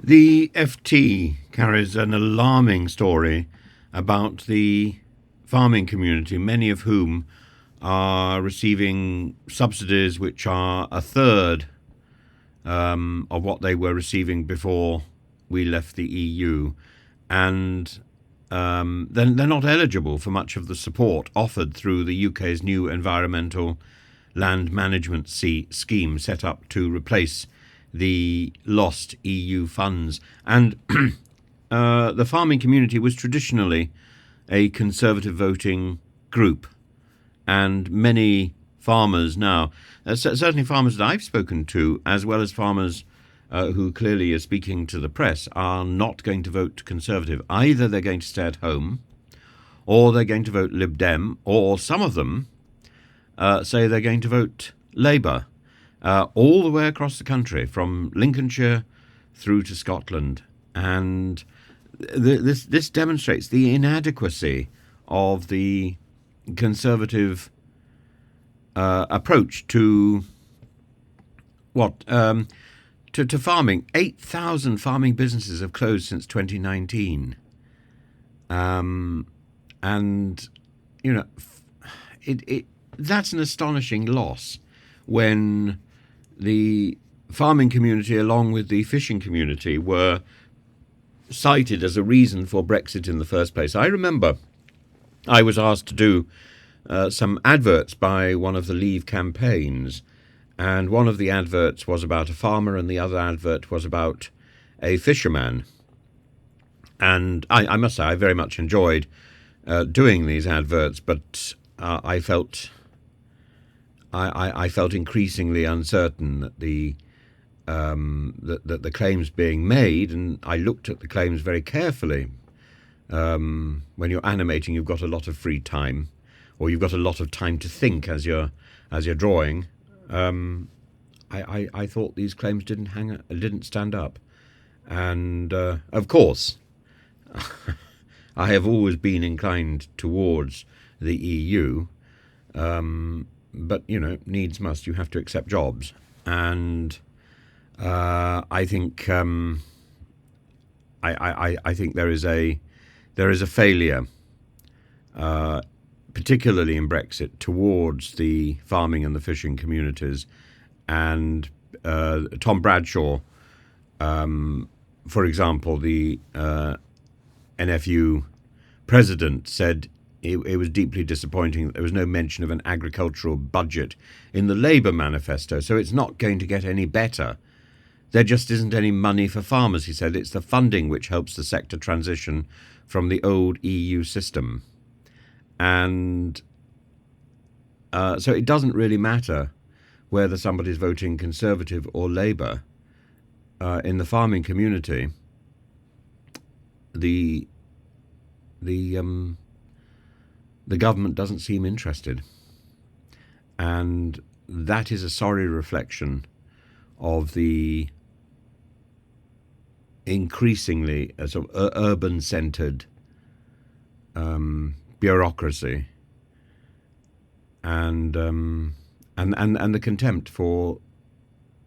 The FT carries an alarming story about the farming community, many of whom are receiving subsidies which are a third of what they were receiving before we left the EU, and then they're not eligible for much of the support offered through the UK's new environmental land management scheme set up to replace the lost EU funds. And the farming community was traditionally a conservative voting group, and many farmers now, certainly farmers that I've spoken to, as well as farmers who clearly are speaking to the press, are not going to vote Conservative. Either they're going to stay at home, or they're going to vote Lib Dem, or some of them say they're going to vote Labour, all the way across the country, from Lincolnshire through to Scotland. And this demonstrates the inadequacy of the Conservative approach to to farming. 8,000 farming businesses have closed since 2019, and you know, that's an astonishing loss when the farming community, along with the fishing community, were cited as a reason for Brexit in the first place. I remember I was asked to do some adverts by one of the Leave campaigns, and one of the adverts was about a farmer and the other advert was about a fisherman. And I must say I very much enjoyed doing these adverts, but I felt increasingly uncertain that the claims being made, and I looked at the claims very carefully. When you're animating, you've got a lot of free time, or you've got a lot of time to think as you're drawing. I thought these claims didn't stand up, and of course, I have always been inclined towards the EU, but needs must. You have to accept jobs, and I think I think there is a failure, particularly in Brexit, towards the farming and the fishing communities. And Tom Bradshaw, for example, the NFU president, said it was deeply disappointing that there was no mention of an agricultural budget in the Labour manifesto. So it's not going to get any better. There just isn't any money for farmers, he said. It's the funding which helps the sector transition from the old EU system. And so it doesn't really matter whether somebody's voting Conservative or Labour. In the farming community, the government doesn't seem interested. And that is a sorry reflection of the increasingly sort of urban-centred bureaucracy, and the contempt for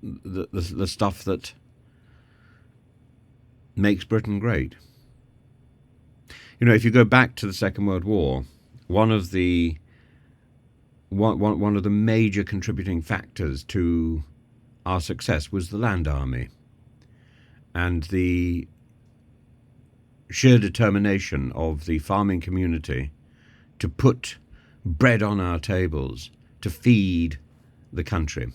the stuff that makes Britain great. If you go back to the Second World War, one of the major contributing factors to our success was the land army, and the sheer determination of the farming community to put bread on our tables, to feed the country.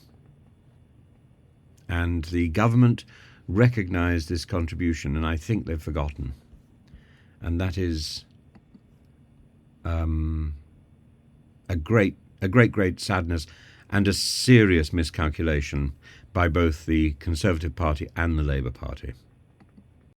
And the government recognised this contribution, and I think they've forgotten. And that is a great sadness and a serious miscalculation by both the Conservative Party and the Labour Party.